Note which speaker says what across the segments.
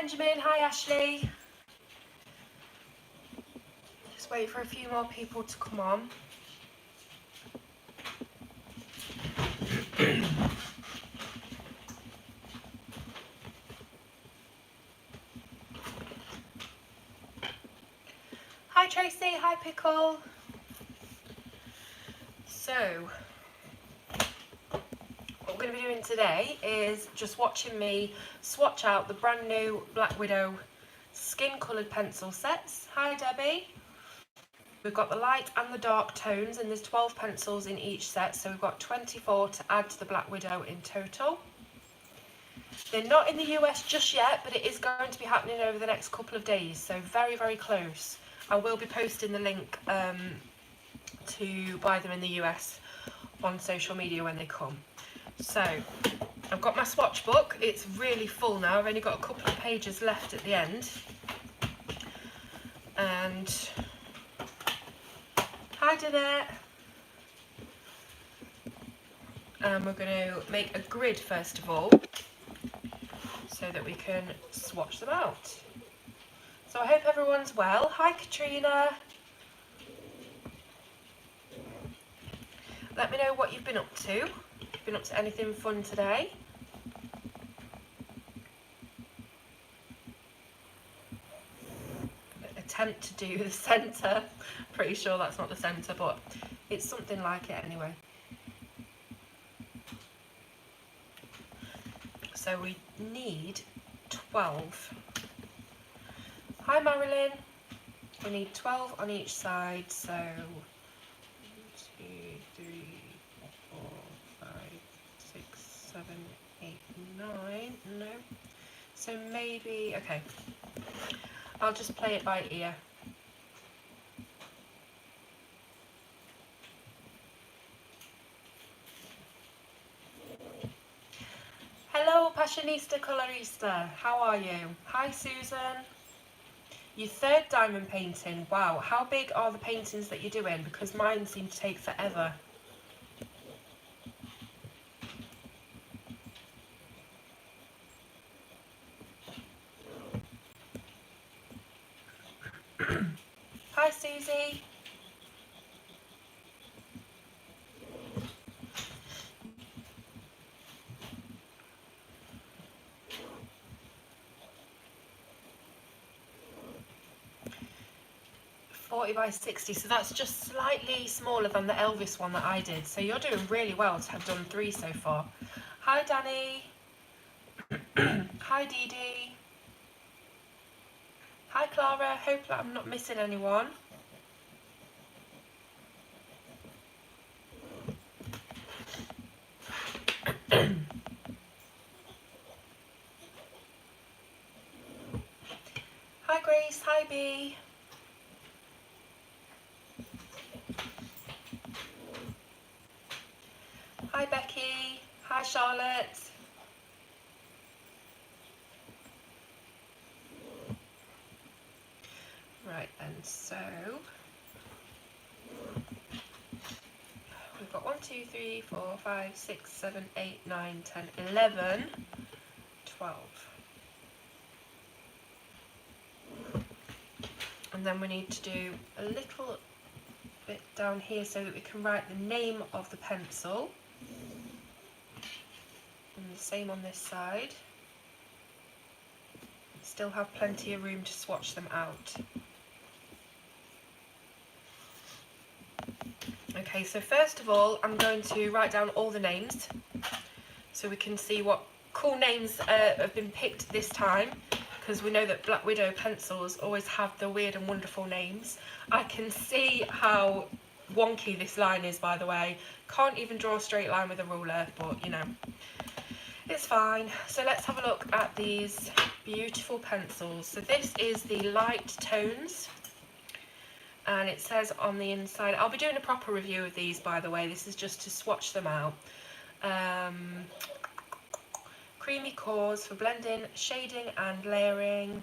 Speaker 1: Benjamin, hi Ashley. Just wait for a few more people to come on. Hi Tracy, hi Pickle. So, what we're going to be doing today is just watching me swatch out the brand new Black Widow skin coloured pencil sets. Hi Debbie. We've got the light and the dark tones, and there's 12 pencils in each set, so we've got 24 to add to the Black Widow in total. They're not in the US just yet, but it is going to be happening over the next couple of days, so very, very close. I will be posting the link to buy them in the US on social media when they come. So, I've got my swatch book. It's really full now. I've only got a couple of pages left at the end. And hi Danette. And we're going to make a grid first of all, so that we can swatch them out. So I hope everyone's well. Hi Katrina. Let me know what you've been up to. You've been up to anything fun today? Attempt to do the centre. Pretty sure that's not the centre, but it's something like it anyway. So we need 12. Hi Marilyn. We need 12 on each side, so 1, 2, 3, 4, 5, 6, 7, 8, 9. No. So maybe, okay. I'll just play it by ear. Hello Passionista Colorista, how are you? Hi Susan. Your third diamond painting, wow. How big are the paintings that you're doing? Because mine seem to take forever. Hi Susie. .40 by 60, so that's just slightly smaller than the Elvis one that I did. So you're doing really well to have done 3 so far. Hi Danny. Hi Dee Dee. Hi Clara, hope that I'm not missing anyone. Hi Grace, hi B. Hi Becky, hi Charlotte. Right, and so we've got 1, 2, 3, 4, 5, 6, 7, 8, 9, 10, 11, 12. And then we need to do a little bit down here so that we can write the name of the pencil. And the same on this side. Still have plenty of room to swatch them out. Okay, so first of all, I'm going to write down all the names so we can see what cool names have been picked this time, because we know that Black Widow pencils always have the weird and wonderful names. I can see how wonky this line is, by the way. Can't even draw a straight line with a ruler, but you know, it's fine. So let's have a look at these beautiful pencils. So this is the light tones. And it says on the inside, I'll be doing a proper review of these, by the way. This is just to swatch them out. Creamy cores for blending, shading and layering.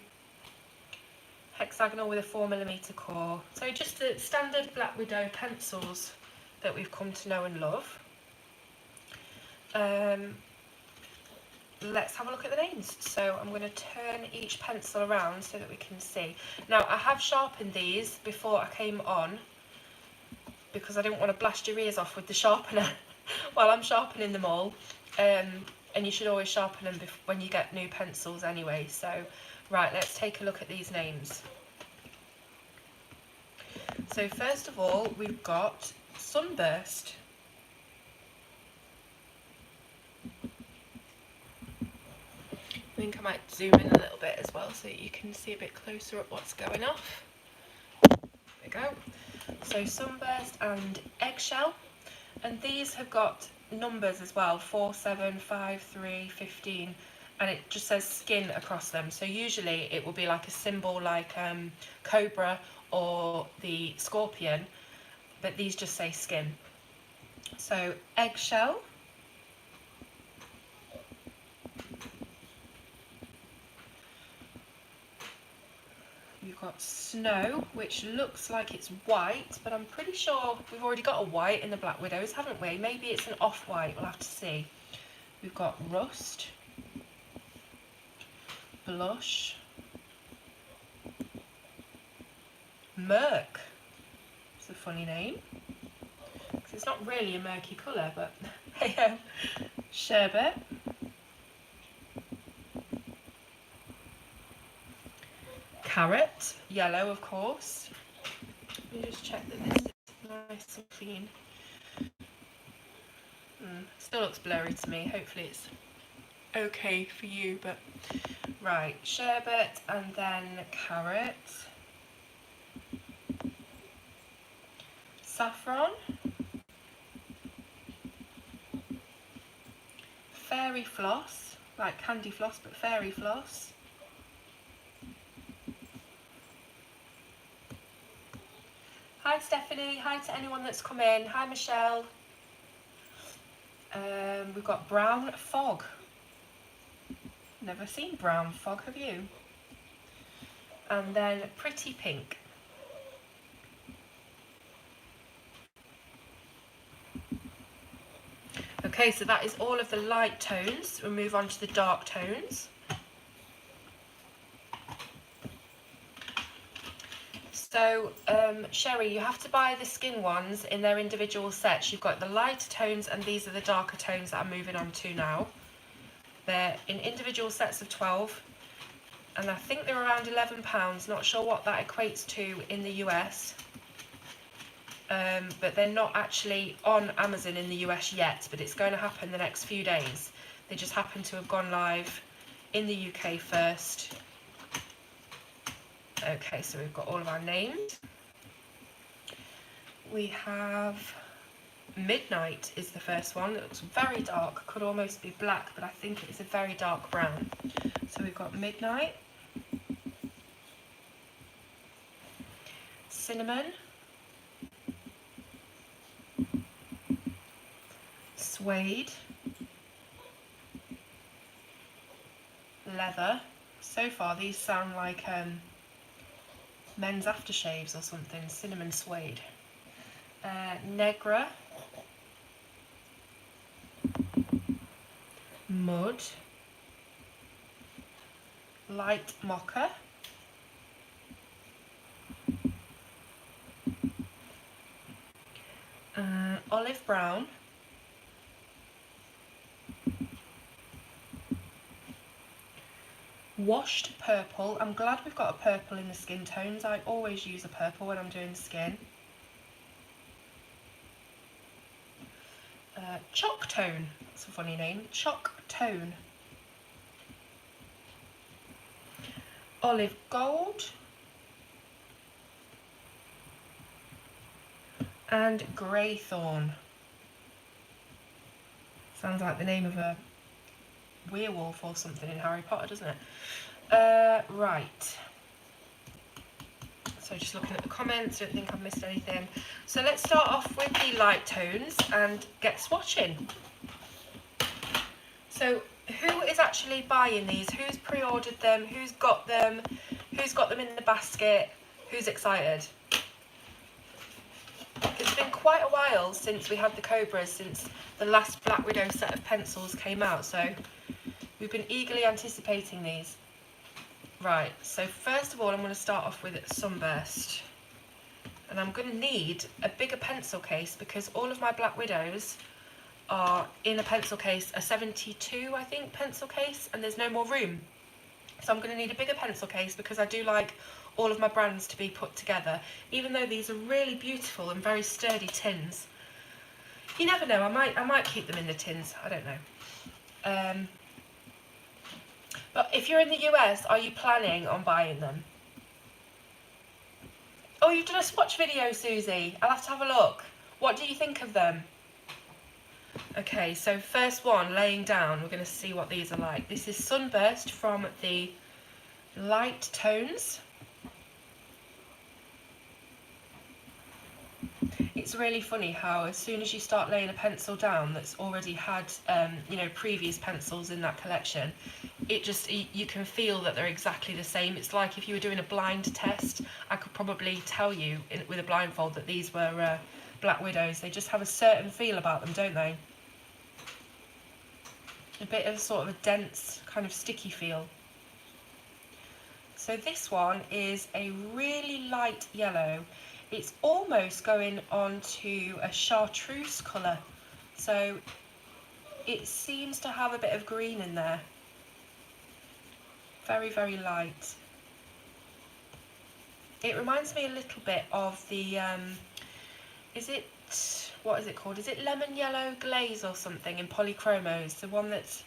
Speaker 1: Hexagonal with a 4mm core. So just the standard Black Widow pencils that we've come to know and love. let's have a look at the names. So I'm going to turn each pencil around so that we can see. Now, I have sharpened these before I came on because I didn't want to blast your ears off with the sharpener while I'm sharpening them all. And you should always sharpen them when you get new pencils anyway. So, right, let's take a look at these names. So first of all, we've got Sunburst. I think I might zoom in a little bit as well so you can see a bit closer at what's going off. There we go. So Sunburst and Eggshell. And these have got numbers as well, 4, 7, 5, 3, 15. And it just says skin across them. So usually it will be like a symbol like cobra or the scorpion. But these just say skin. So Eggshell. You've got Snow, which looks like it's white, but I'm pretty sure we've already got a white in the Black Widows, haven't we? Maybe it's an off-white, we'll have to see. We've got Rust, Blush, Murk. It's a funny name. It's not really a murky colour, but hey-ho. Sherbet. Carrot, yellow of course. Let me just check that this is nice and clean. Still looks blurry to me, hopefully it's okay for you, but right, sherbet and then carrot. Saffron. Fairy floss, like candy floss but fairy floss. Hi Stephanie, hi to anyone that's come in. Hi Michelle. We've got Brown Fog. Never seen Brown Fog, have you? And then Pretty Pink. Okay, so that is all of the light tones. We'll move on to the dark tones. So, Sherry, you have to buy the skin ones in their individual sets. You've got the lighter tones and these are the darker tones that I'm moving on to now. They're in individual sets of 12 and I think they're around £11. Not sure what that equates to in the US. But they're not actually on Amazon in the US yet, but it's going to happen the next few days. They just happen to have gone live in the UK first. Okay, so we've got all of our names. We have Midnight is the first one. It looks very dark, could almost be black, but I think it's a very dark brown. So we've got Midnight. Cinnamon. Suede. Leather. So far these sound like men's aftershaves or something. Cinnamon suede. Negra. Mud. Light mocha. Olive brown. Washed purple. I'm glad we've got a purple in the skin tones. I always use a purple when I'm doing the skin. Chalk tone. That's a funny name. Chalk tone. Olive gold. And greythorn. Sounds like the name of a werewolf or something in Harry Potter, doesn't it? Right. So just looking at the comments, don't think I've missed anything. So let's start off with the light tones and get swatching. So who is actually buying these? Who's pre-ordered them? Who's got them? Who's got them in the basket? Who's excited? It's been quite a while since we had the Cobras, since the last Black Widow set of pencils came out, so We've been eagerly anticipating these. Right, so first of all I'm going to start off with Sunburst. And I'm going to need a bigger pencil case because all of my Black Widows are in a pencil case, a 72 I think pencil case, and there's no more room. So I'm going to need a bigger pencil case because I do like all of my brands to be put together. Even though these are really beautiful and very sturdy tins, you never know, I might keep them in the tins, I don't know. But if you're in the US, are you planning on buying them? Oh, you've done a swatch video, Susie. I'll have to have a look. What do you think of them? Okay, so first one, laying down, we're going to see what these are like. This is Sunburst from the Light Tones. It's really funny how as soon as you start laying a pencil down that's already had, you know, previous pencils in that collection, it just, you can feel that they're exactly the same. It's like if you were doing a blind test, I could probably tell you with a blindfold that these were Black Widows. They just have a certain feel about them, don't they? A bit of sort of a dense, kind of sticky feel. So this one is a really light yellow. It's almost going on to a chartreuse colour. So it seems to have a bit of green in there. Very, very light. It reminds me a little bit of the, what is it called? Is it lemon yellow glaze or something in Polychromos? The one that's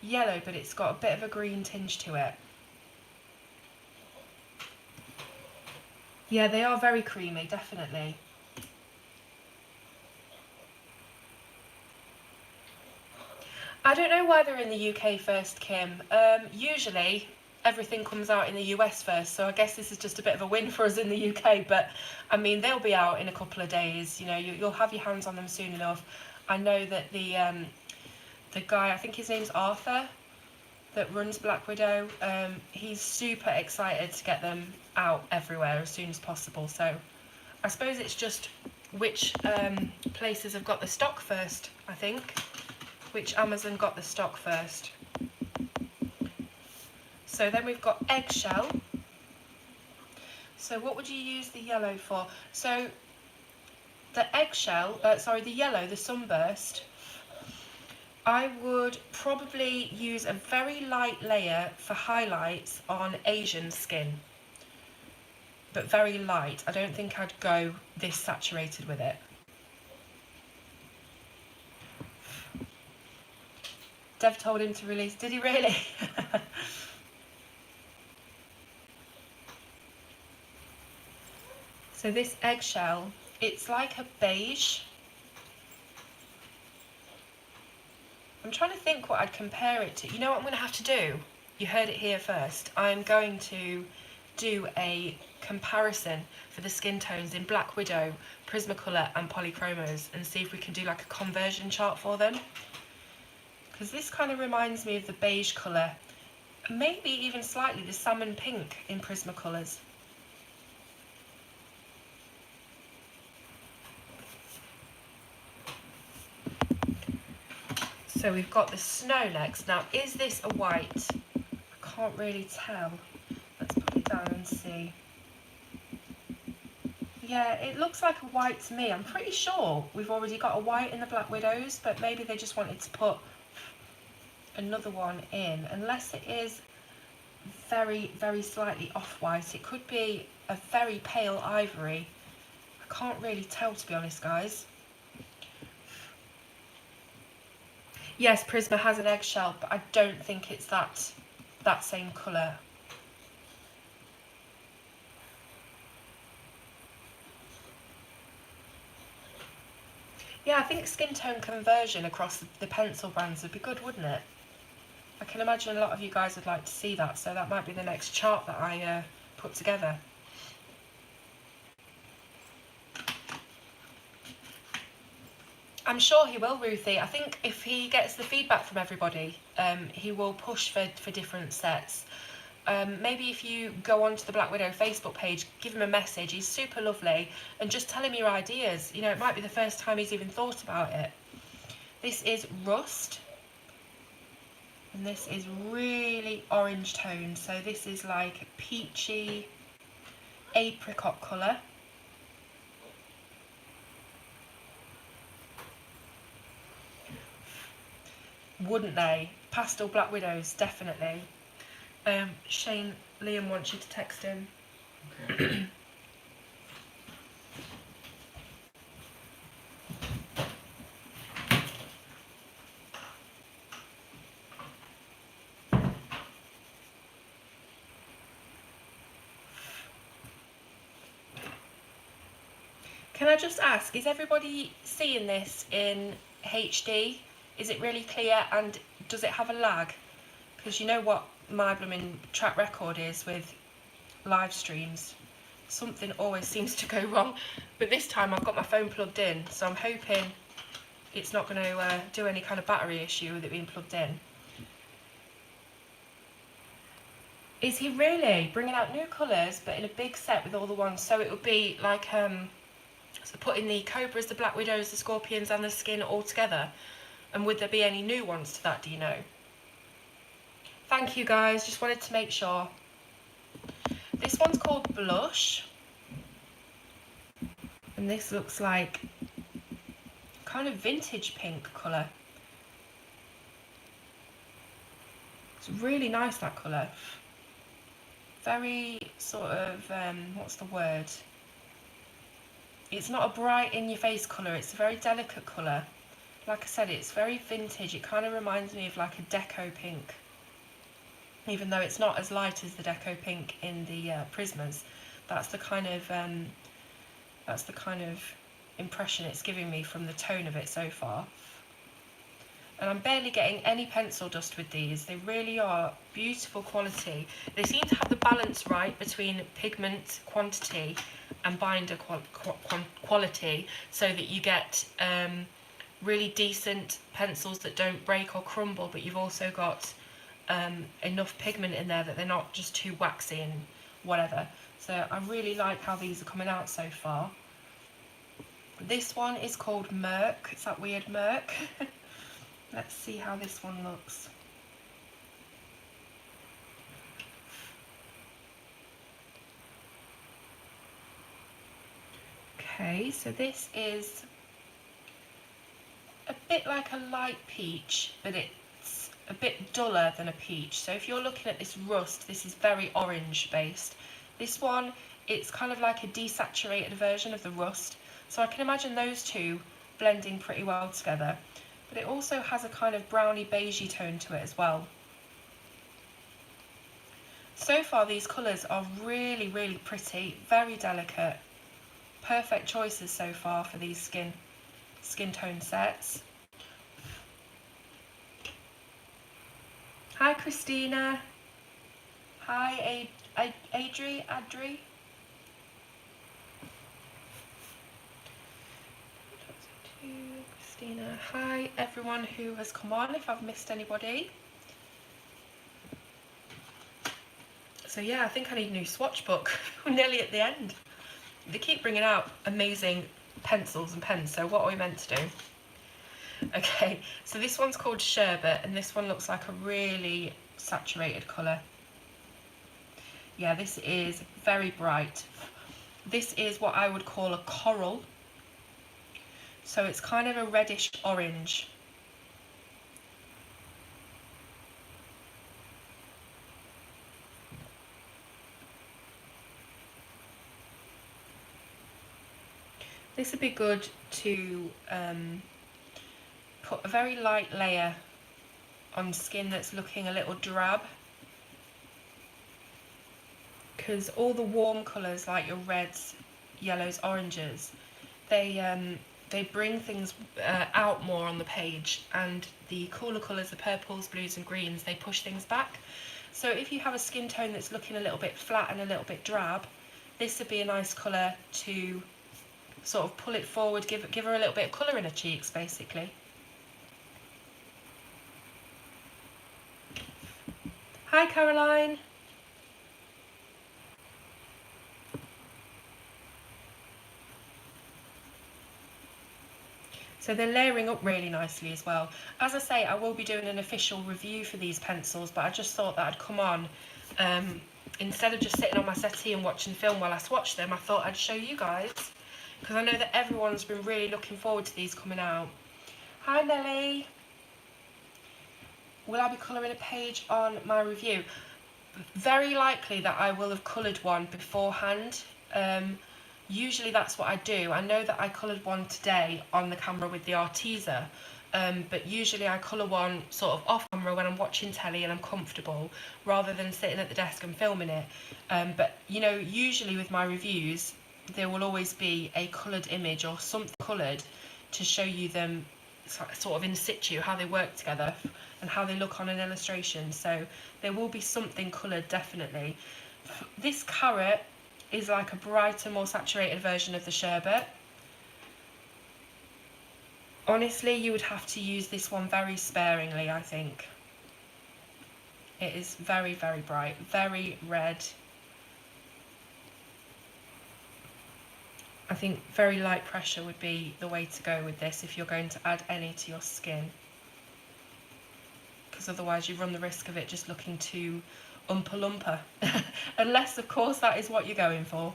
Speaker 1: yellow but it's got a bit of a green tinge to it. Yeah, they are very creamy, definitely. I don't know why they're in the UK first, Kim. Usually everything comes out in the US first, so I guess this is just a bit of a win for us in the UK, but I mean, they'll be out in a couple of days, you know, you'll have your hands on them soon enough. I know that the guy, I think his name's Arthur, that runs Black Widow, he's super excited to get them out everywhere as soon as possible. So I suppose it's just which places have got the stock first, I think. Which Amazon got the stock first. So then we've got Eggshell. So what would you use the yellow for? So the Eggshell, the yellow, the Sunburst, I would probably use a very light layer for highlights on Asian skin, but very light. I don't think I'd go this saturated with it. Dev told him to release, did he really? So this Eggshell, it's like a beige. I'm trying to think what I'd compare it to. You know what I'm going to have to do? You heard it here first. I'm going to do a comparison for the skin tones in Black Widow, Prismacolor and Polychromos and see if we can do like a conversion chart for them. Because this kind of reminds me of the beige colour, maybe even slightly the salmon pink in Prismacolors. So we've got the snow next. Now, is this a white? I can't really tell. Let's put it down and see. Yeah, it looks like a white to me. I'm pretty sure we've already got a white in the Black Widows, but maybe they just wanted to put another one in, unless it is very, very slightly off-white. It could be a very pale ivory. I can't really tell, to be honest, guys. Yes, Prisma has an Eggshell, but I don't think it's that same colour. Yeah, I think skin tone conversion across the pencil brands would be good, wouldn't it? I can imagine a lot of you guys would like to see that, so that might be the next chart that I put together. I'm sure he will, Ruthie. I think if he gets the feedback from everybody, he will push for different sets. Maybe if you go onto the Black Widow Facebook page, give him a message. He's super lovely, and just tell him your ideas. You know, it might be the first time he's even thought about it. This is Rust. And this is really orange tone, so this is like a peachy apricot colour. Wouldn't they? Pastel Black Widows, definitely. Shane, Liam wants you to text him.
Speaker 2: Okay.
Speaker 1: Can I just ask, is everybody seeing this in HD? Is it really clear, and does it have a lag? Because you know what my blooming track record is with live streams. Something always seems to go wrong, but this time I've got my phone plugged in, so I'm hoping it's not going to do any kind of battery issue with it being plugged in. Is he really bringing out new colours, but in a big set with all the ones? So it would be like so putting the cobras, the black widows, the scorpions and the skin all together. And would there be any new ones to that, do you know? Thank you guys, just wanted to make sure. This one's called Blush. And this looks like kind of vintage pink colour. It's really nice, that colour. Very sort of, what's the word? It's not a bright in your face colour, it's a very delicate colour. Like I said, it's very vintage. It kind of reminds me of like a deco pink. Even though it's not as light as the deco pink in the Prismas. That's the kind of impression it's giving me from the tone of it so far. And I'm barely getting any pencil dust with these. They really are beautiful quality. They seem to have the balance right between pigment quantity and binder quality, so that you get really decent pencils that don't break or crumble, but you've also got enough pigment in there that they're not just too waxy and whatever. So I really like how these are coming out so far. This one is called Merc. It's that weird Merc. Let's see how this one looks. Okay, so this is a bit like a light peach, but it's a bit duller than a peach. So if you're looking at this rust, this is very orange based. This one, it's kind of like a desaturated version of the rust. So I can imagine those two blending pretty well together. But it also has a kind of browny beigey tone to it as well. So far these colours are really, really pretty, very delicate. Perfect choices so far for these skin tone sets. Hi Christina. Hi Adri. Christina. Hi everyone who has come on, if I've missed anybody. So yeah, I think I need a new swatch book. We're nearly at the end. They keep bringing out amazing pencils and pens, so what are we meant to do? Okay, so this one's called Sherbet, and this one looks like a really saturated colour. Yeah, this is very bright. This is what I would call a coral. So it's kind of a reddish orange. This would be good to put a very light layer on skin that's looking a little drab, because all the warm colours like your reds, yellows, oranges, they bring things out more on the page, and the cooler colours, the purples, blues and greens, they push things back. So if you have a skin tone that's looking a little bit flat and a little bit drab, this would be a nice colour to sort of pull it forward, give her a little bit of colour in her cheeks basically. Hi Caroline. So they're layering up really nicely as well. As I say, I will be doing an official review for these pencils, but I just thought that I'd come on. Instead of just sitting on my settee and watching film while I swatch them, I thought I'd show you guys, because I know that everyone's been really looking forward to these coming out. Hi Nelly. Will I be colouring a page on my review? Very likely that I will have coloured one beforehand. Usually that's what I do. I know that I coloured one today on the camera with the Arteza, but usually I colour one sort of off camera when I'm watching telly and I'm comfortable, rather than sitting at the desk and filming it. But you know, usually with my reviews, there will always be a coloured image or something coloured to show you them sort of in situ, how they work together and how they look on an illustration. So there will be something coloured, definitely. This carrot is like a brighter, more saturated version of the sherbet. Honestly, you would have to use this one very sparingly, I think. It is very, very bright, very red. I think very light pressure would be the way to go with this if you're going to add any to your skin, because otherwise you run the risk of it just looking too Oompa Loompa, unless of course that is what you're going for.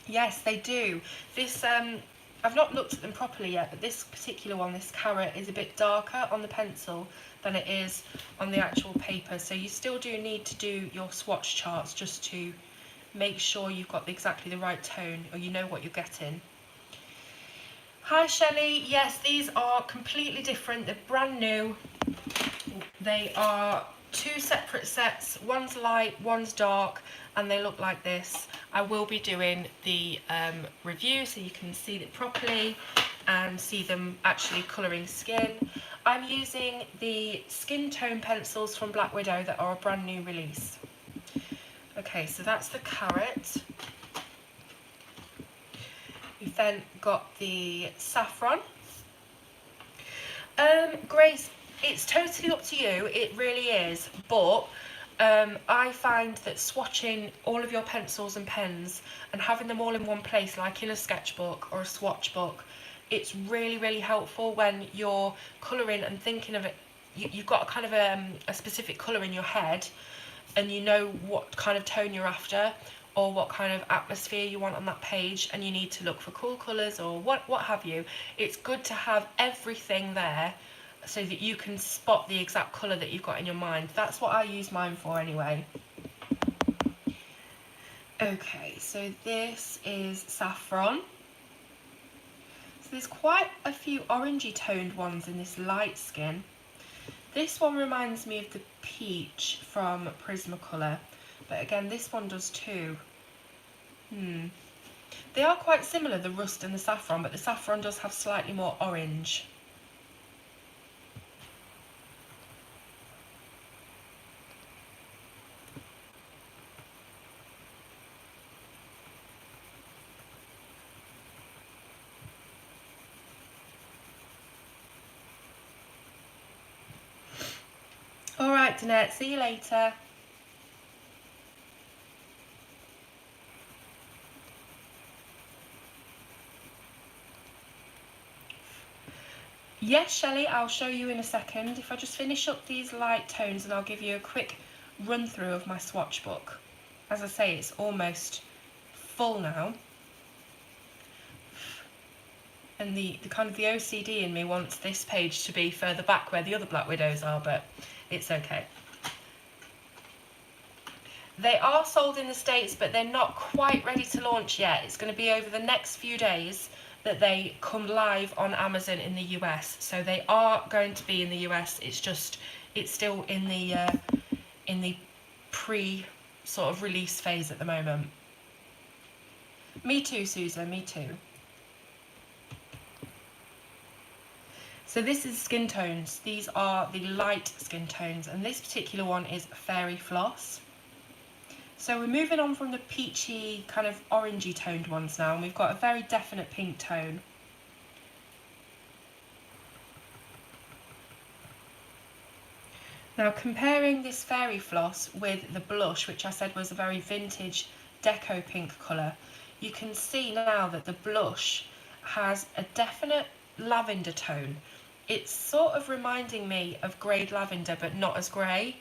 Speaker 1: Yes, they do. This, I've not looked at them properly yet, but this particular one, this carrot, is a bit darker on the pencil than it is on the actual paper. So you still do need to do your swatch charts just to make sure you've got exactly the right tone, or you know what you're getting. Hi Shelley, yes, these are completely different. They're brand new. They are two separate sets. One's light, one's dark, and they look like this. I will be doing the review so you can see it properly and see them actually colouring skin. I'm using the skin tone pencils from Black Widow that are a brand new release. Okay, so that's the carrot. We've then got the saffron. Grace, it's totally up to you, it really is, but I find that swatching all of your pencils and pens and having them all in one place, like in a sketchbook or a swatch book, it's really, really helpful when you're colouring and thinking of it. You've got a kind of a specific colour in your head, and you know what kind of tone you're after, or what kind of atmosphere you want on that page, and you need to look for cool colours or what have you. It's good to have everything there so that you can spot the exact colour that you've got in your mind. That's what I use mine for anyway. Okay, so this is saffron. So there's quite a few orangey toned ones in this light skin. This one reminds me of the peach from Prismacolor, but again this one does too. They are quite similar, the rust and the saffron, but the saffron does have slightly more orange. Alright Danette, see you later. Yes, Shelley, I'll show you in a second. If I just finish up these light tones, and I'll give you a quick run through of my swatch book. As I say, it's almost full now. And the kind of the OCD in me wants this page to be further back where the other Black Widows are, but it's okay. They are sold in the States, but they're not quite ready to launch yet. It's going to be over the next few days that they come live on Amazon in the US. So they are going to be in the US. It's still in the pre sort of release phase at the moment. Me too, Susan, me too. So this is skin tones. These are the light skin tones, and this particular one is Fairy Floss. So we're moving on from the peachy, kind of orangey toned ones now, and we've got a very definite pink tone. Now comparing this Fairy Floss with the blush, which I said was a very vintage deco pink colour, you can see now that the blush has a definite lavender tone. It's sort of reminding me of greyed lavender, but not as grey.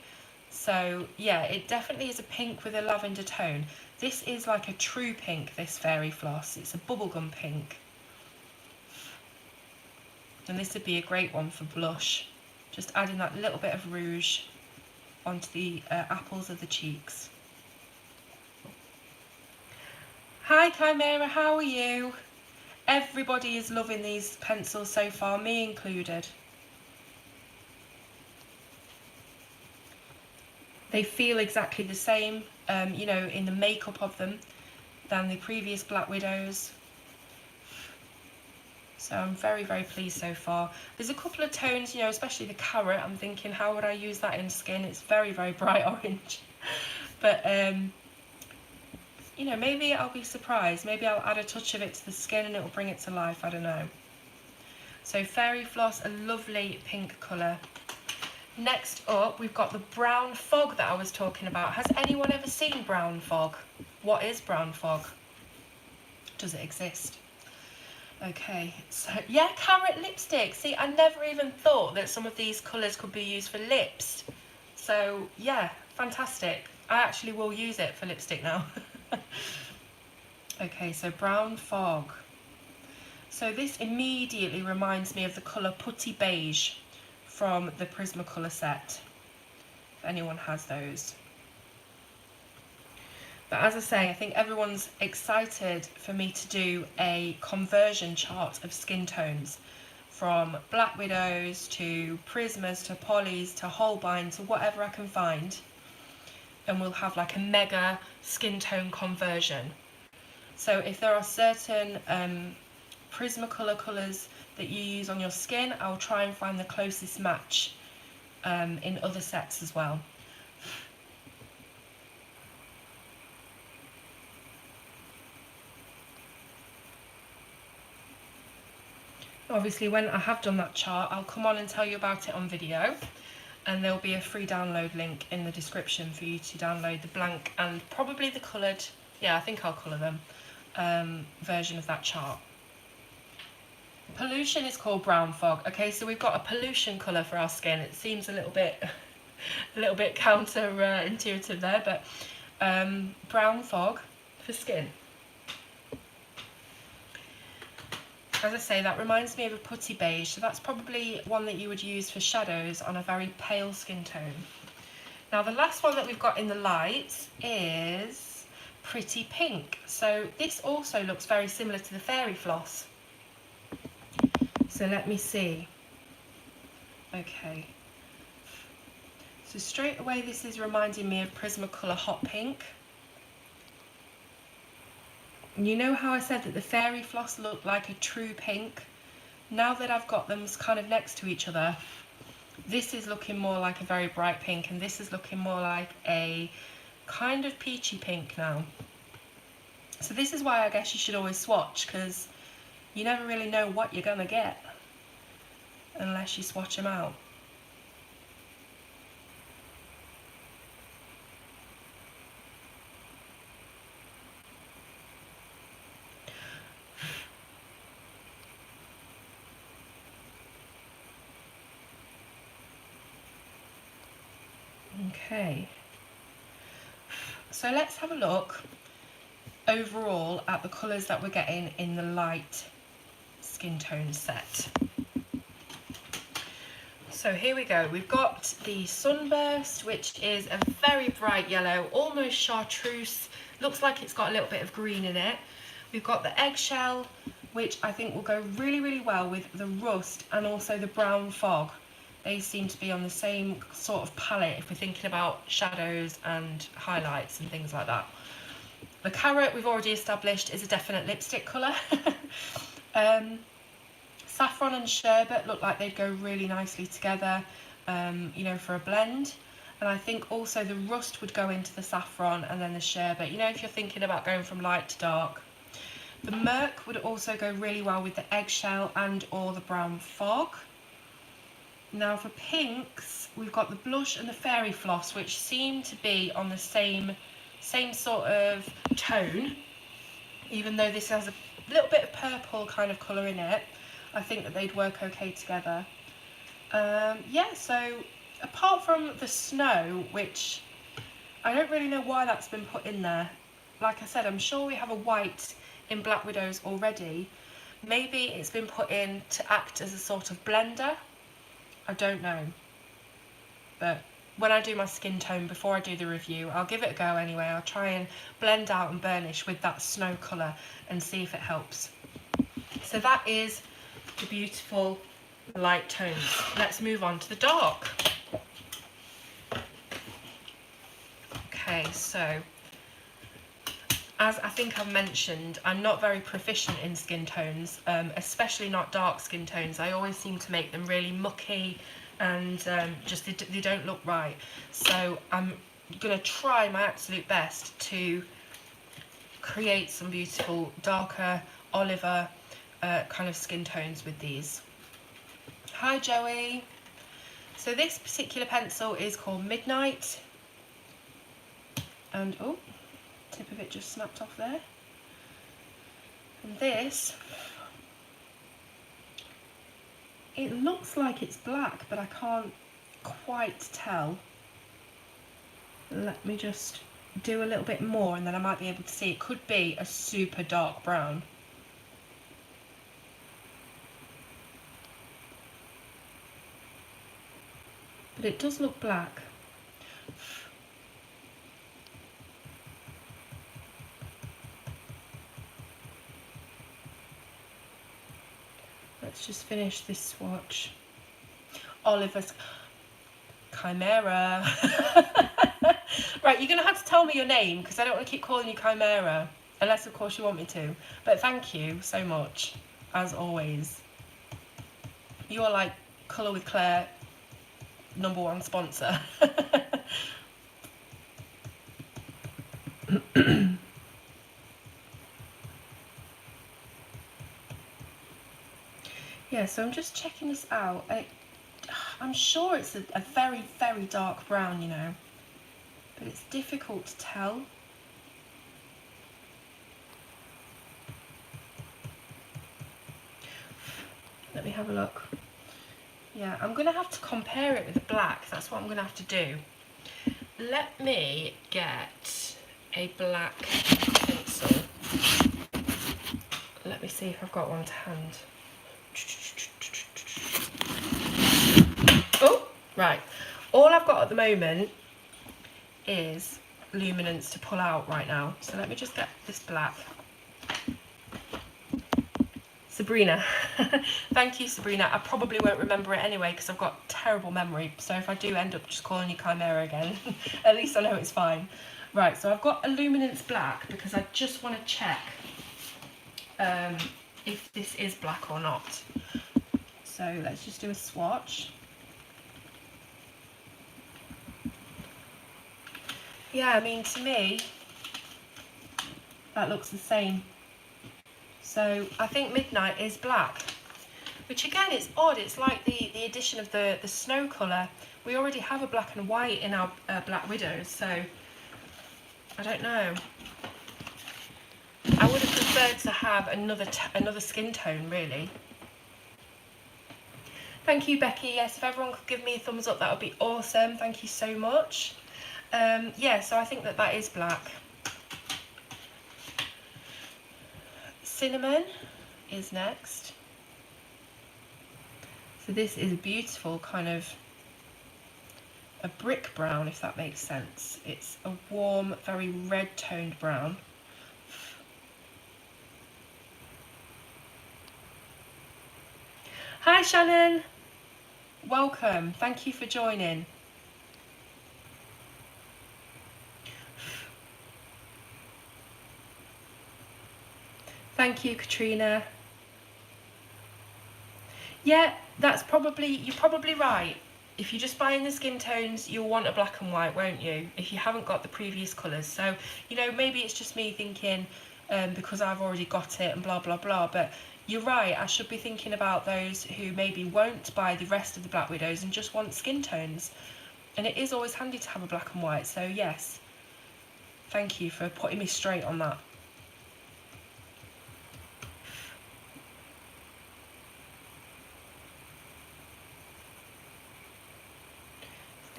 Speaker 1: So yeah, it definitely is a pink with a lavender tone. This is like a true pink, this fairy floss. It's a bubblegum pink. And this would be a great one for blush. Just adding that little bit of rouge onto the apples of the cheeks. Hi Chimera, how are you? Everybody is loving these pencils so far, me included. They feel exactly the same, you know, in the makeup of them than the previous Black Widows. So I'm very, very pleased so far. There's a couple of tones, you know, especially the carrot. I'm thinking, how would I use that in skin? It's very, very bright orange. But, you know, maybe I'll be surprised. Maybe I'll add a touch of it to the skin and it'll bring it to life. I don't know. So Fairy Floss, a lovely pink colour. Next up, we've got the brown fog that I was talking about. Has anyone ever seen brown fog? What is brown fog? Does it exist? Okay, so yeah, carrot lipstick. See, I never even thought that some of these colours could be used for lips. So yeah, fantastic. I actually will use it for lipstick now. Okay, so brown fog. So this immediately reminds me of the colour Putty Beige from the Prismacolor set, if anyone has those. But as I say, I think everyone's excited for me to do a conversion chart of skin tones, from Black Widows to Prismas to Pollys to Holbein to whatever I can find, and we'll have like a mega skin tone conversion. So if there are certain Prismacolor colours that you use on your skin, I'll try and find the closest match in other sets as well. Obviously, when I have done that chart, I'll come on and tell you about it on video, and there'll be a free download link in the description for you to download the blank and probably the coloured, yeah, I think I'll colour them, version of that chart. Pollution is called brown fog. Okay, so we've got a pollution colour for our skin. It seems a little bit counter intuitive there, but brown fog for skin. As I say, that reminds me of a Putty Beige, so that's probably one that you would use for shadows on a very pale skin tone. Now the last one that we've got in the lights is Pretty Pink. So this also looks very similar to the Fairy Floss. So let me see. Okay. So straight away this is reminding me of Prismacolor Hot Pink. You know how I said that the Fairy Floss looked like a true pink? Now that I've got them kind of next to each other, this is looking more like a very bright pink, and this is looking more like a kind of peachy pink now. So this is why I guess you should always swatch, because you never really know what you're gonna get unless you swatch them out. Okay, so let's have a look overall at the colours that we're getting in the light skin tone set. So here we go, we've got the Sunburst, which is a very bright yellow, almost chartreuse, looks like it's got a little bit of green in it. We've got the Eggshell, which I think will go really, really well with the Rust and also the Brown Fog. They seem to be on the same sort of palette if we're thinking about shadows and highlights and things like that. The Carrot, we've already established, is a definite lipstick colour. Saffron and Sherbet look like they'd go really nicely together, you know, for a blend. And I think also the Rust would go into the Saffron and then the Sherbet, you know, if you're thinking about going from light to dark. The Merc would also go really well with the Eggshell and or the Brown Fog. Now for pinks, we've got the Blush and the Fairy Floss, which seem to be on the same sort of tone. Even though this has a little bit of purple kind of colour in it, I think that they'd work okay together. Yeah, so apart from the snow, which I don't really know why that's been put in there. Like I said, I'm sure we have a white in Black Widows already. Maybe it's been put in to act as a sort of blender. I don't know. But when I do my skin tone, before I do the review, I'll give it a go anyway. I'll try and blend out and burnish with that snow colour and see if it helps. So that is the beautiful light tones. Let's move on to the dark. Okay, so as I think I've mentioned, I'm not very proficient in skin tones, especially not dark skin tones. I always seem to make them really mucky and just they don't look right. So I'm going to try my absolute best to create some beautiful darker olive kind of skin tones with these. Hi Joey. So this particular pencil is called Midnight. And oh, tip of it just snapped off there. And this, it looks like it's black, but I can't quite tell. Let me just do a little bit more and then I might be able to see. It could be a super dark brown. But it does look black. Let's just finish this swatch. Oliver's Chimera. Right, you're going to have to tell me your name because I don't want to keep calling you Chimera. Unless, of course, you want me to. But thank you so much, as always. You are like Colour with Claire #1 sponsor. Yeah, so I'm just checking this out. I'm sure it's a very, very dark brown, you know, but it's difficult to tell. Let me have a look. Yeah, I'm going to have to compare it with the black. That's what I'm going to have to do. Let me get a black pencil. Let me see if I've got one to hand. Oh, right. All I've got at the moment is luminance to pull out right now. So let me just get this black. Sabrina. Thank you, Sabrina. I probably won't remember it anyway because I've got terrible memory. So if I do end up just calling you Chimera again, at least I know it's fine. Right, so I've got a luminance black because I just want to check if this is black or not. So let's just do a swatch. Yeah, I mean, to me, that looks the same. So I think Midnight is black, which again, it's odd. It's like the addition of the snow colour. We already have a black and white in our Black Widows, so I don't know. I would have preferred to have another skin tone, really. Thank you, Becky. Yes, if everyone could give me a thumbs up, that would be awesome. Thank you so much. Yeah, so I think that is black. Cinnamon is next. So this is a beautiful kind of a brick brown, if that makes sense. It's a warm, very red toned brown. Hi Shannon, welcome, thank you for joining. Thank you, Katrina. Yeah, you're probably right. If you're just buying the skin tones, you'll want a black and white, won't you? If you haven't got the previous colours. So, you know, maybe it's just me thinking because I've already got it and blah, blah, blah. But you're right, I should be thinking about those who maybe won't buy the rest of the Black Widows and just want skin tones. And it is always handy to have a black and white. So, yes, thank you for putting me straight on that.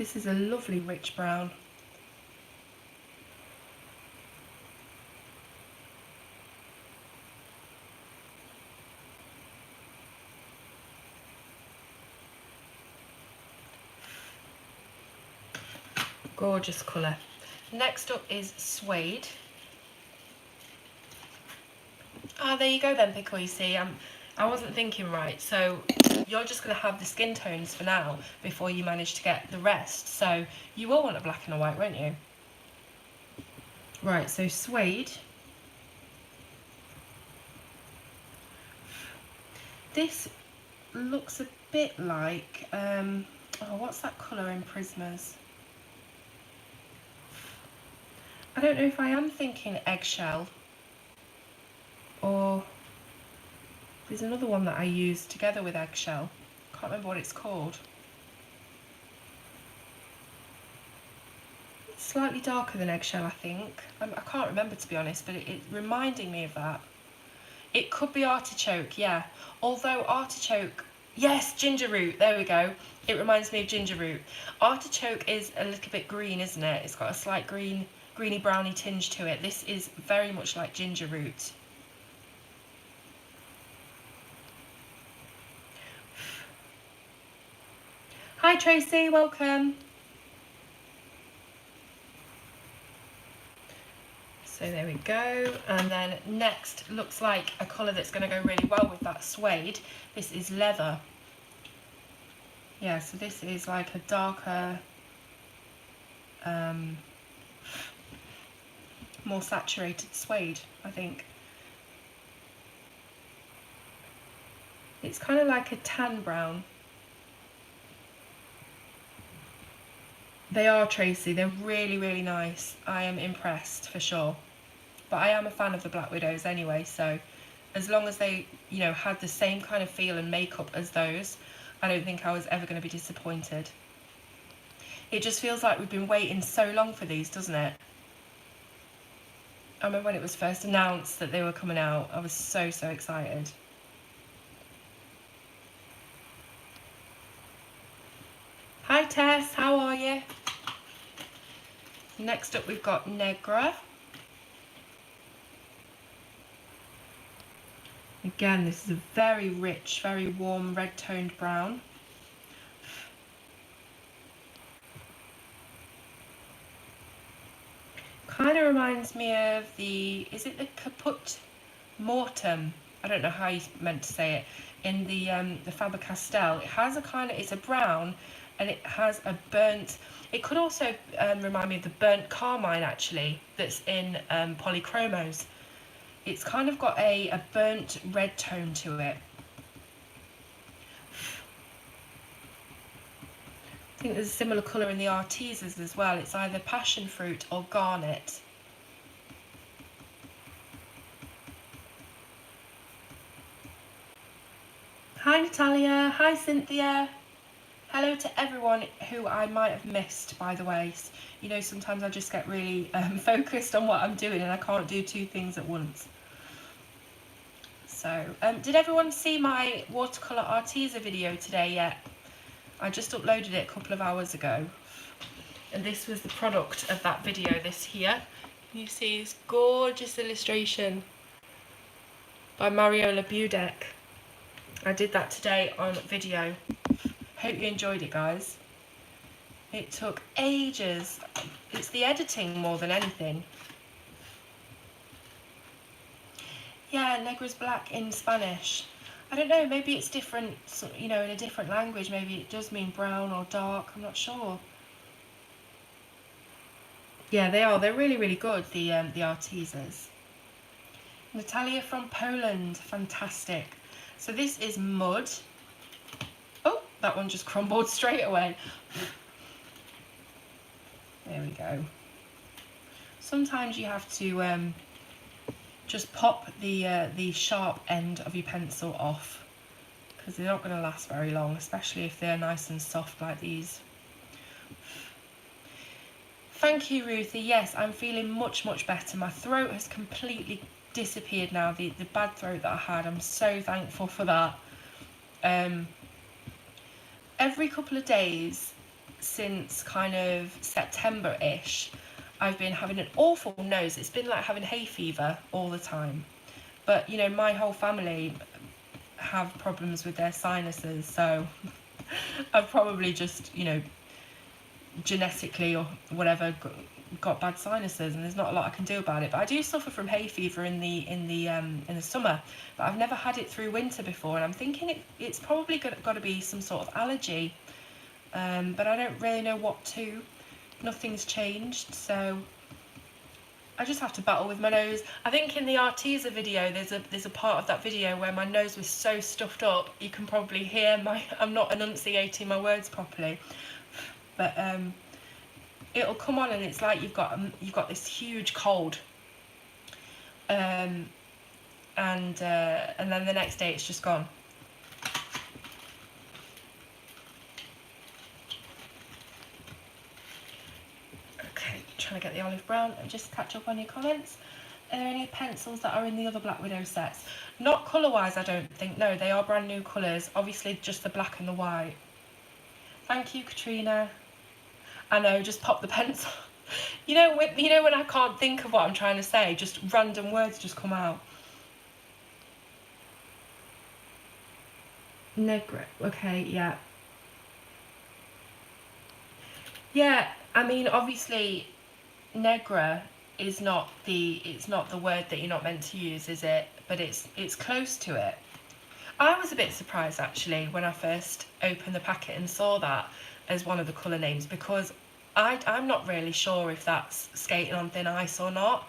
Speaker 1: This is a lovely rich brown. Gorgeous colour. Next up is suede. Ah, there you go then, Pickle, you see. I wasn't thinking right. So you're just going to have the skin tones for now before you manage to get the rest. So you will want a black and a white, won't you? Right, so suede. This looks a bit like, oh, what's that colour in Prismas? I don't know if I am thinking eggshell, or there's another one that I use together with eggshell. Can't remember what it's called. It's slightly darker than eggshell, I think. I can't remember, to be honest, but it's reminding me of that. It could be artichoke, yeah. Although artichoke, yes, ginger root, there we go. It reminds me of ginger root. Artichoke is a little bit green, isn't it? It's got a slight greeny browny tinge to it. This is very much like ginger root. Hi Tracy, welcome. So there we go, and then next looks like a colour that's going to go really well with that suede. This is leather. Yeah, so this is like a darker, more saturated suede, I think. It's kind of like a tan brown. They are, Tracy, they're really, really nice. I am impressed for sure. But I am a fan of the Black Widows anyway, so as long as they, you know, had the same kind of feel and makeup as those, I don't think I was ever going to be disappointed. It just feels like we've been waiting so long for these, doesn't it? I remember when it was first announced that they were coming out, I was so excited. Hi Tess, how are you? Next up we've got Negra. Again, this is a very rich, very warm red toned brown. Kind of reminds me of the, is it the Caput Mortem? I don't know how you meant to say it. In the Faber-Castell, it has a kind of, it's a brown, and it has a burnt, it could also remind me of the burnt carmine actually, that's in Polychromos. It's kind of got a burnt red tone to it. I think there's a similar colour in the Artesas as well. It's either passion fruit or garnet. Hi Natalia, hi Cynthia. Hello to everyone who I might have missed, by the way. You know, sometimes I just get really focused on what I'm doing and I can't do two things at once. So, did everyone see my watercolour Artesa video today yet? I just uploaded it a couple of hours ago. And this was the product of that video, this here. You see this gorgeous illustration by Mariola Budek. I did that today on video. Hope you enjoyed it, guys. It took ages. It's the editing more than anything. Yeah, Negra's black in Spanish. I don't know, maybe it's different, you know, in a different language. Maybe it does mean brown or dark, I'm not sure. Yeah, they are. They're really, really good, the Artesas. Natalia from Poland, fantastic. So this is mud. Oh, that one just crumbled straight away. There we go. Sometimes you have to just pop the sharp end of your pencil off, because they're not going to last very long, especially if they're nice and soft like these. Thank you, Ruthie. Yes, I'm feeling much better. My throat has completely disappeared now, the bad throat that I had. I'm so thankful for that. Every couple of days since kind of September-ish, I've been having an awful nose. It's been like having hay fever all the time. But, you know, my whole family have problems with their sinuses, so I've probably just, you know, genetically or whatever got bad sinuses, and there's not a lot I can do about it. But I do suffer from hay fever in the summer, but I've never had it through winter before, and I'm thinking it's probably got to be some sort of allergy, but I don't really know what to. Nothing's changed, so I just have to battle with my nose. I think in the Arteza video, there's a part of that video where my nose was so stuffed up, you can probably hear I'm not enunciating my words properly. But it'll come on and it's like you've got this huge cold, and then the next day it's just gone. Okay, trying to get the olive brown and just catch up on your comments. Are there any pencils that are in the other Black Widow sets? Not colour-wise, I don't think. No, they are brand new colours. Obviously, just the black and the white. Thank you, Katrina. I know, just pop the pencil. You know when I can't think of what I'm trying to say, just random words just come out. Negra. Okay, yeah. Yeah, I mean, obviously, Negra is not the word that you're not meant to use, is it? But it's close to it. I was a bit surprised actually when I first opened the packet and saw that as one of the colour names, because I'm not really sure if that's skating on thin ice or not.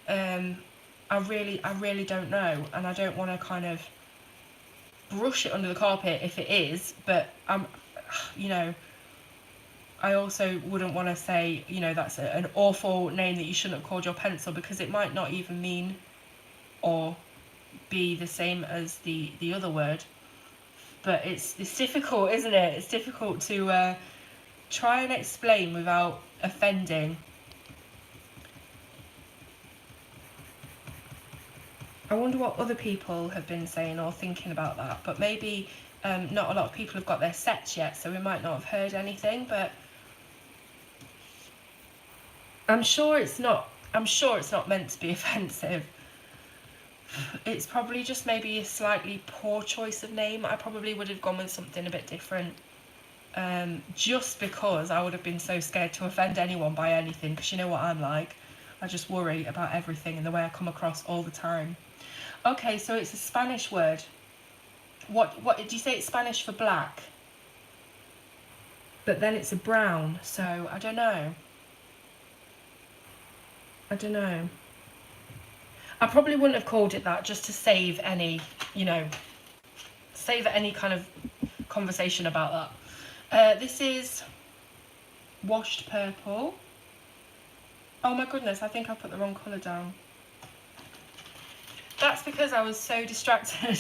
Speaker 1: I really don't know, and I don't want to kind of brush it under the carpet if it is, but you know, I also wouldn't want to say, you know, that's an awful name that you shouldn't have called your pencil, because it might not even mean or be the same as the other word. But it's difficult, isn't it? It's difficult to try and explain without offending. I wonder what other people have been saying or thinking about that, but maybe not a lot of people have got their sets yet, so we might not have heard anything. But I'm sure it's not meant to be offensive. It's probably just maybe a slightly poor choice of name. I probably would have gone with something a bit different, just because I would have been so scared to offend anyone by anything, because you know what I'm like. I just worry about everything and the way I come across all the time. Okay, so it's a Spanish word. What did you say? It's Spanish for black, but then it's a brown, so I don't know. I probably wouldn't have called it that, just to save any, you know, any kind of conversation about that. This is washed purple. Oh my goodness, I think I put the wrong colour down. That's because I was so distracted.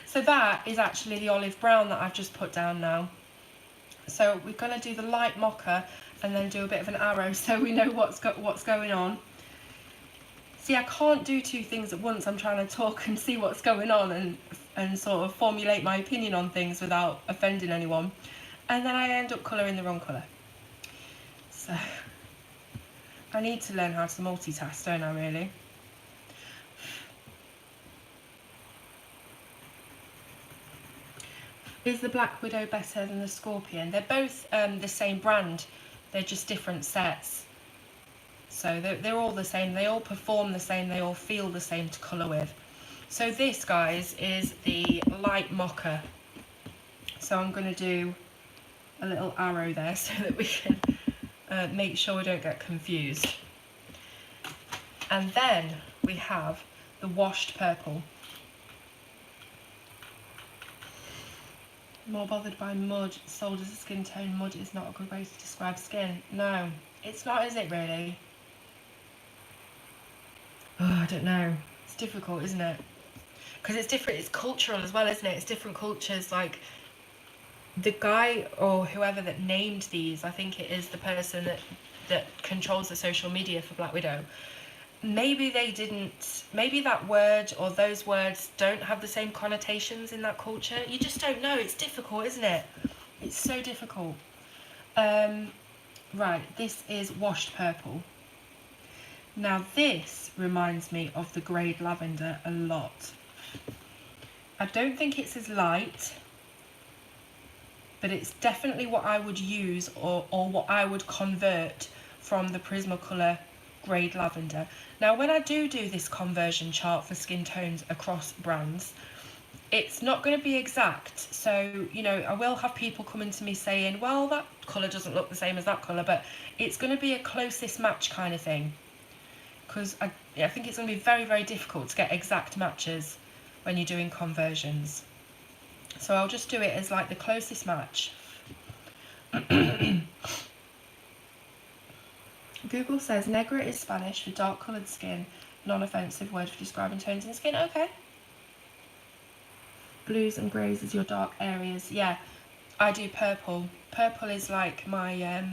Speaker 1: So that is actually the olive brown that I've just put down now. So we're going to do the light mocha and then do a bit of an arrow so we know what's going on. See, I can't do two things at once. I'm trying to talk and see what's going on and sort of formulate my opinion on things without offending anyone. And then I end up colouring the wrong colour. So I need to learn how to multitask, don't I, really? Is the Black Widow better than the Scorpion? They're both the same brand. They're just different sets. So they're all the same. They all perform the same. They all feel the same to colour with. So this, guys, is the light mocha. So I'm going to do a little arrow there so that we can make sure we don't get confused. And then we have the washed purple. More bothered by mud, sold as a skin tone. Mud is not a good way to describe skin. No, it's not, is it really? Oh, I don't know. It's difficult, isn't it? Because it's different, it's cultural as well, isn't it? It's different cultures. Like, the guy or whoever that named these, I think it is the person that controls the social media for Black Widow. Maybe maybe that word or those words don't have the same connotations in that culture. You just don't know. It's difficult, isn't it? It's so difficult. Right, this is washed purple. Now this reminds me of the greyed lavender a lot. I don't think it's as light, but it's definitely what I would use or what I would convert from the Prismacolor greyed lavender. Now when I do this conversion chart for skin tones across brands, it's not going to be exact, so you know, I will have people coming to me saying, well, that colour doesn't look the same as that colour, but it's going to be a closest match kind of thing, because I think it's going to be very, very difficult to get exact matches when you're doing conversions. So I'll just do it as like the closest match. Google says negra is Spanish for dark coloured skin, non-offensive word for describing tones in skin. Okay. Blues and greys as your dark areas. Yeah, I do purple. Purple is like my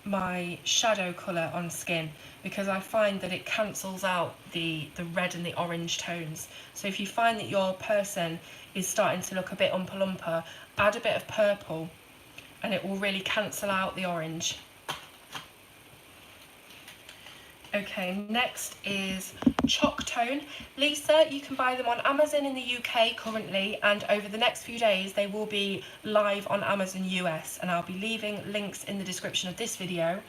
Speaker 1: my shadow colour on skin, because I find that it cancels out the red and the orange tones. So if you find that your person is starting to look a bit umpa-lumpa, add a bit of purple and it will really cancel out the orange. Okay, next is Chalk Tone. Lisa, you can buy them on Amazon in the UK currently, and over the next few days they will be live on Amazon US, and I'll be leaving links in the description of this video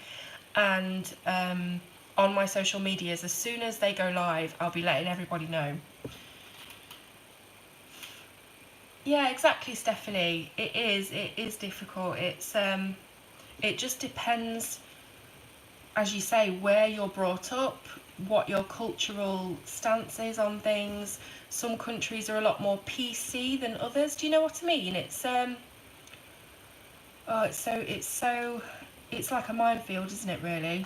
Speaker 1: and on my social medias. As soon as they go live, I'll be letting everybody know. Yeah, exactly, Stephanie. It is difficult. It's it just depends, as you say, where you're brought up, what your cultural stance is on things. Some countries are a lot more PC than others. Do you know what I mean? It's oh, it's like a minefield, isn't it, really?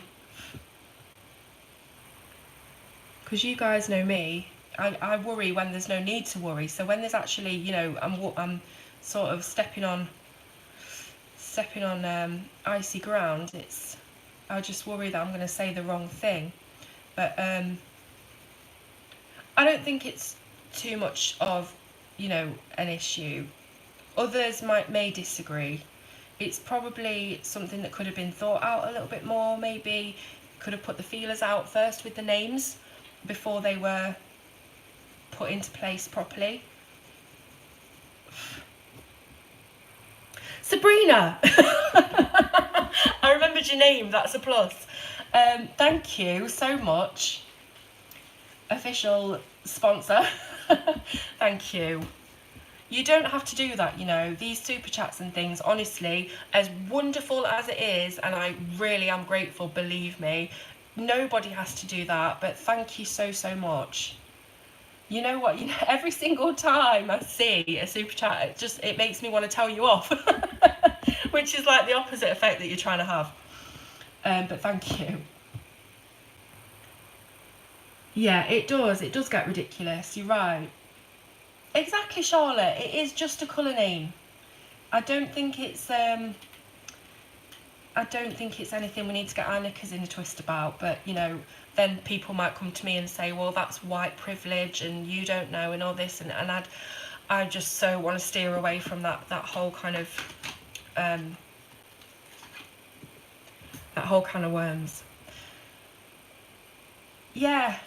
Speaker 1: Because you guys know me, I worry when there's no need to worry. So when there's actually, you know, I'm sort of stepping on icy ground, I just worry that I'm going to say the wrong thing. But I don't think it's too much of, you know, an issue. Others may disagree. It's probably something that could have been thought out a little bit more. Maybe could have put the feelers out first with the names before they were put into place properly. Sabrina! I remembered your name, that's a plus. Thank you so much. Official sponsor. Thank you. You don't have to do that, you know. These super chats and things, honestly, as wonderful as it is, and I really am grateful, believe me, nobody has to do that, but thank you so much. You know what, you know, every single time I see a super chat, it makes me want to tell you off. Which is like the opposite effect that you're trying to have. But thank you. Yeah, it does get ridiculous, you're right. Exactly, Charlotte, it is just a colour name. I don't think it's anything we need to get our knickers in a twist about, but you know, then people might come to me and say, well, that's white privilege and you don't know and all this, and I just so want to steer away from that whole kind of that whole can of worms. Yeah,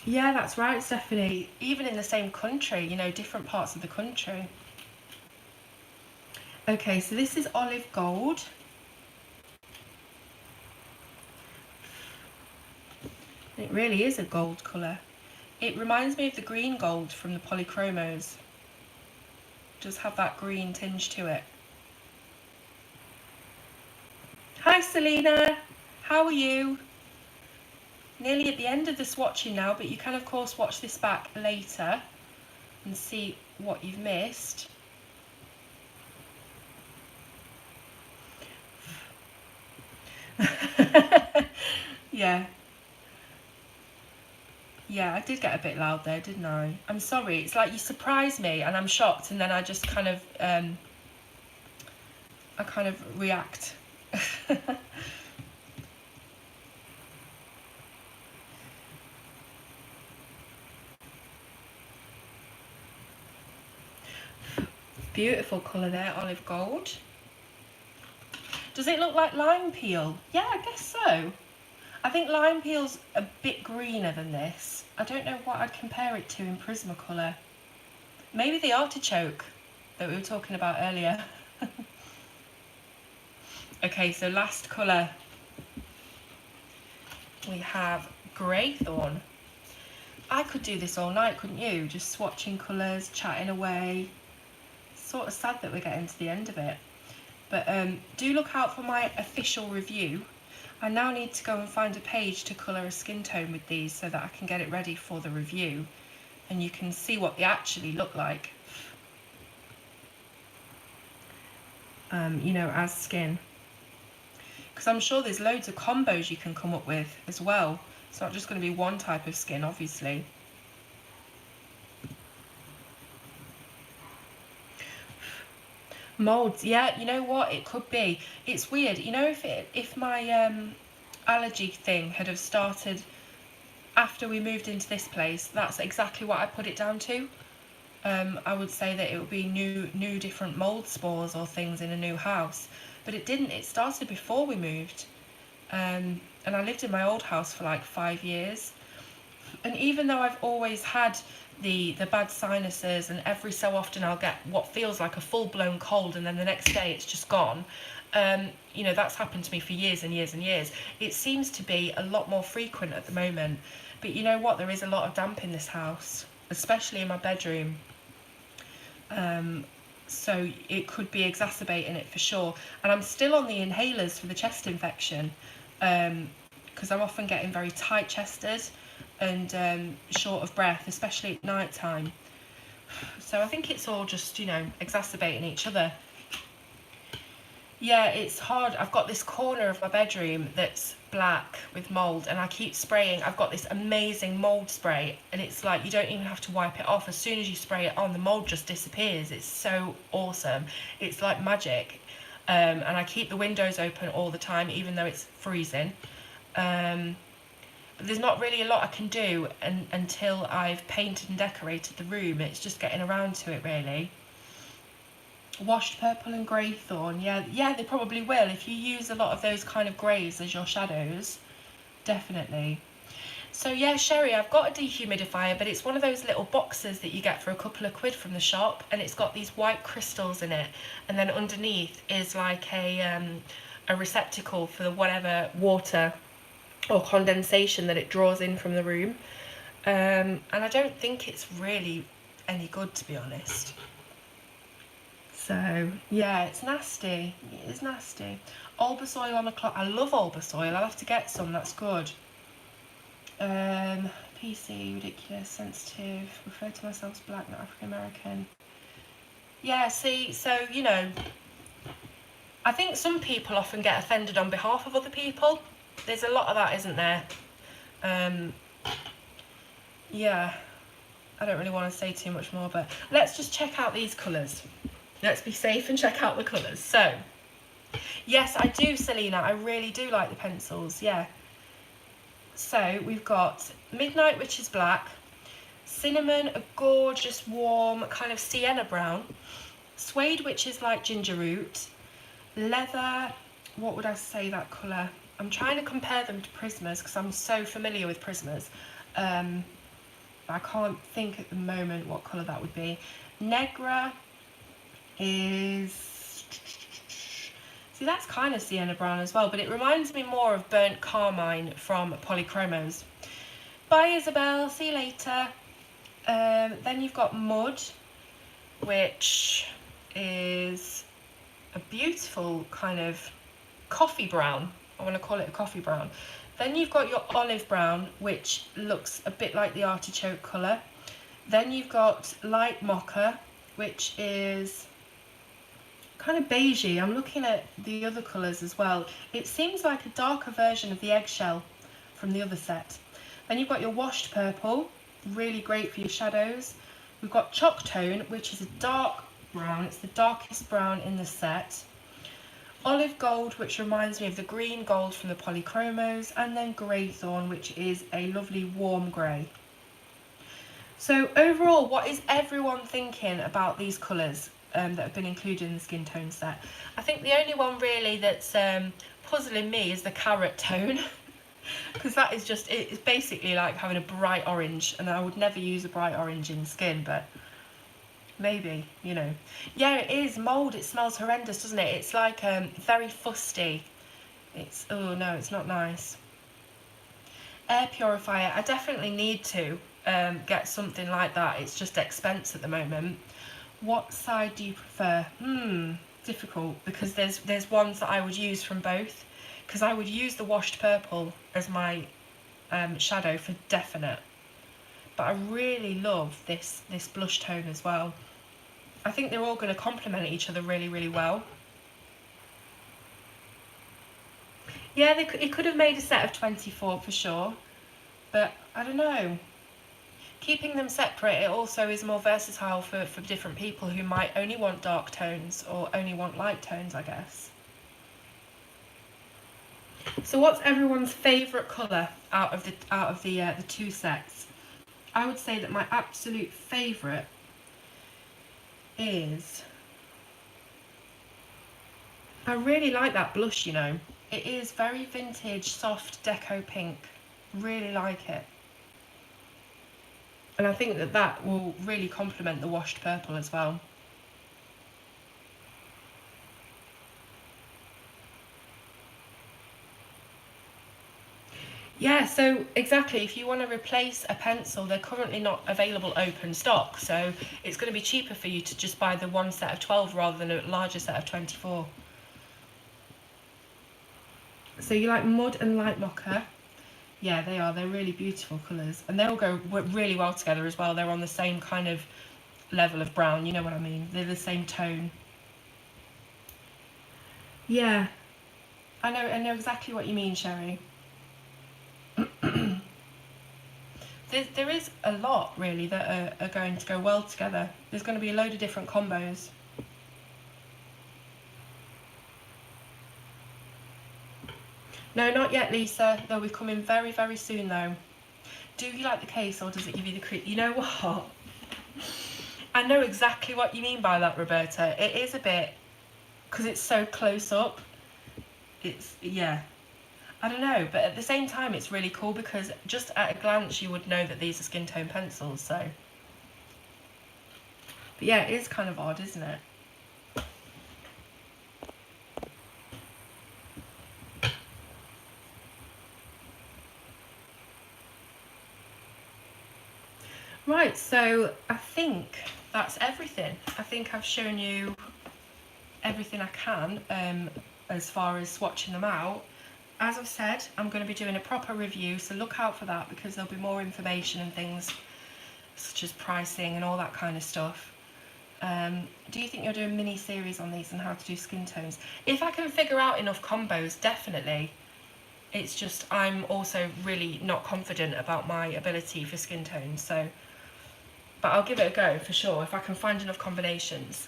Speaker 1: that's right, Stephanie. Even in the same country, you know, different parts of the country. Okay, so this is olive gold. It really is a gold colour. It reminds me of the green gold from the polychromos. It does have that green tinge to it. Hi Selena, how are you? Nearly at the end of the swatching now, but you can of course watch this back later and see what you've missed. Yeah, I did get a bit loud there, didn't I? I'm sorry, it's like you surprise me and I'm shocked, and then I just kind of react. Beautiful colour there, olive gold. Does it look like lime peel? Yeah, I guess so. I think lime peel's a bit greener than this. I don't know what I'd compare it to in Prismacolor. Maybe the artichoke that we were talking about earlier. Okay, so last colour. We have Greythorn. I could do this all night, couldn't you? Just swatching colours, chatting away. Sort of sad that we're getting to the end of it. But do look out for my official review. I now need to go and find a page to colour a skin tone with these so that I can get it ready for the review. And you can see what they actually look like. You know, as skin. Because I'm sure there's loads of combos you can come up with as well. It's not just going to be one type of skin, obviously. Molds, yeah, you know what, it could be. It's weird, you know, if my allergy thing had have started after we moved into this place, that's exactly what I put it down to. I would say that it would be new different mold spores or things in a new house, but it didn't. It started before we moved, and I lived in my old house for like 5 years. And even though I've always had the bad sinuses, and every so often I'll get what feels like a full-blown cold, and then the next day it's just gone. You know, that's happened to me for years and years and years. It seems to be a lot more frequent at the moment. But you know what? There is a lot of damp in this house, especially in my bedroom. So it could be exacerbating it for sure. And I'm still on the inhalers for the chest infection, because I'm often getting very tight-chested and short of breath, especially at night time. So I think it's all just, you know, exacerbating each other. Yeah, it's hard. I've got this corner of my bedroom that's black with mould, and I keep spraying. I've got this amazing mould spray, and it's like you don't even have to wipe it off. As soon as you spray it on, the mould just disappears. It's so awesome. It's like magic. And I keep the windows open all the time, even though it's freezing. But there's not really a lot I can do until I've painted and decorated the room. It's just getting around to it, really. Washed purple and Greythorn, yeah, they probably will. If you use a lot of those kind of greys as your shadows, definitely. So yeah, Sherry, I've got a dehumidifier, but it's one of those little boxes that you get for a couple of quid from the shop, and it's got these white crystals in it, and then underneath is like a receptacle for the whatever water or condensation that it draws in from the room. And I don't think it's really any good, to be honest. So yeah, it's nasty. It is nasty. Albus oil on a clock. I love Albus oil. I'll have to get some. That's good. PC, ridiculous, sensitive. Refer to myself as black, not African American. Yeah. See, so you know, I think some people often get offended on behalf of other people. There's a lot of that, isn't there? Yeah. I don't really want to say too much more, but let's just check out these colours. Let's be safe and check out the colours. So, yes, I do, Selena. I really do like the pencils, yeah. So, we've got Midnight, which is black. Cinnamon, a gorgeous, warm, kind of sienna brown. Suede, which is like ginger root. Leather, what would I say that colour? I'm trying to compare them to Prismas because I'm so familiar with Prismas. I can't think at the moment what colour that would be. Negra is, see, that's kind of sienna brown as well, but it reminds me more of burnt carmine from Polychromos. Bye, Isabel, see you later. Then you've got Mud, which is a beautiful kind of coffee brown. I want to call it a coffee brown. Then you've got your olive brown, which looks a bit like the artichoke colour. Then you've got light mocha, which is kind of beigey. I'm looking at the other colours as well. It seems like a darker version of the eggshell from the other set. Then you've got your washed purple, really great for your shadows. We've got chalk tone, which is a dark brown. It's the darkest brown in the set. Olive gold, which reminds me of the green gold from the Polychromos, and then Greythorn, which is a lovely warm grey. So overall, what is everyone thinking about these colours? that have been included in the skin tone set. I think the only one really that's puzzling me is the carrot tone. Because that is just, it's basically like having a bright orange, and I would never use a bright orange in skin, but maybe, you know. Yeah, it is mould. It smells horrendous, doesn't it? It's like very fusty. It's, oh no, it's not nice. Air purifier, I definitely need to get something like that. It's just expense at the moment. What side do you prefer? Difficult, because there's ones that I would use from both, because I would use the washed purple as my shadow for definite, but I really love this blush tone as well. I think they're all going to complement each other really, really well. Yeah, it could have made a set of 24 for sure, but I don't know. Keeping them separate, it also is more versatile for different people who might only want dark tones or only want light tones, I guess. So what's everyone's favourite colour out of the two sets? I would say that my absolute favourite is, I really like that blush, you know. It is very vintage, soft deco pink. Really like it. And I think that that will really complement the washed purple as well. Yeah, so exactly, if you want to replace a pencil, they're currently not available open stock, so it's going to be cheaper for you to just buy the one set of 12 rather than a larger set of 24. So you like mud and light mocha? Yeah, they are. They're really beautiful colours, and they all go really well together as well. They're on the same kind of level of brown, you know what I mean? They're the same tone. Yeah, I know exactly what you mean, Sherry. There is a lot really that are going to go well together. There's going to be a load of different combos. No, not yet, Lisa. They'll be coming very, very soon though. Do you like the case, or does it give you the creep? You know what? I know exactly what you mean by that, Roberta. It is a bit, because it's so close up. It's, yeah. I don't know, but at the same time it's really cool because just at a glance you would know that these are skin tone pencils, so. But yeah, it is kind of odd, isn't it? Right, so I think that's everything. I think I've shown you everything I can as far as swatching them out. As I've said, I'm going to be doing a proper review, so look out for that because there'll be more information and things such as pricing and all that kind of stuff. Do you think you're doing mini series on these and how to do skin tones? If I can figure out enough combos, definitely. It's just I'm also really not confident about my ability for skin tones, so, but I'll give it a go for sure if I can find enough combinations.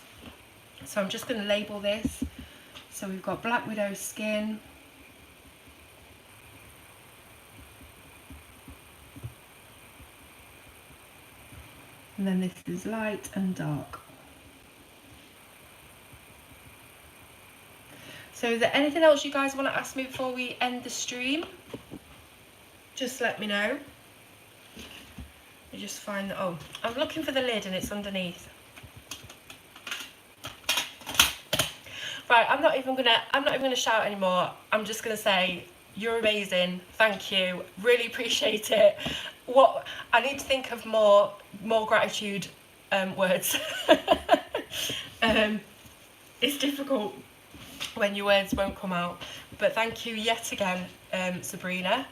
Speaker 1: So I'm just going to label this. So we've got Black Widow Skin, and then this is light and dark. So is there anything else you guys want to ask me before we end the stream? Just let me know. You just find that, oh, I'm looking for the lid and it's underneath. Right, I'm not even gonna shout anymore. I'm just gonna say you're amazing. Thank you. Really appreciate it. What I need to think of more gratitude words. It's difficult when your words won't come out. But thank you yet again, Sabrina.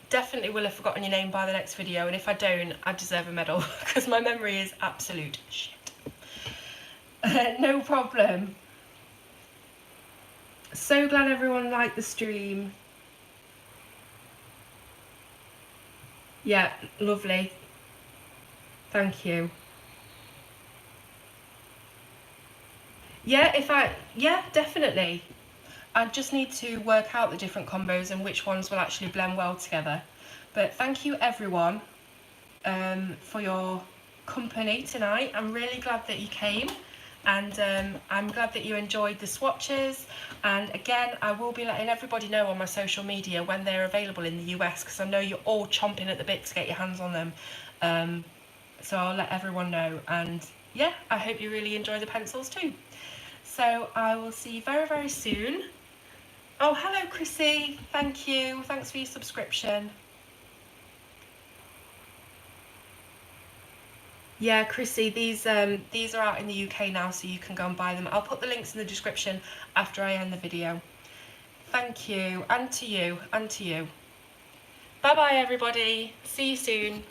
Speaker 1: Definitely will have forgotten your name by the next video, and if I don't, I deserve a medal because my memory is absolute shit. No problem. So glad everyone liked the stream. Yeah, lovely. Thank you. Yeah, yeah, definitely. I just need to work out the different combos and which ones will actually blend well together. But thank you everyone for your company tonight. I'm really glad that you came. And I'm glad that you enjoyed the swatches. And again, I will be letting everybody know on my social media when they're available in the US, because I know you're all chomping at the bit to get your hands on them. So I'll let everyone know. And yeah, I hope you really enjoy the pencils too. So I will see you very, very soon. Oh, hello, Chrissy. Thank you. Thanks for your subscription. Yeah, Chrissy, these are out in the UK now, so you can go and buy them. I'll put the links in the description after I end the video. Thank you, and to you, and to you. Bye-bye, everybody. See you soon.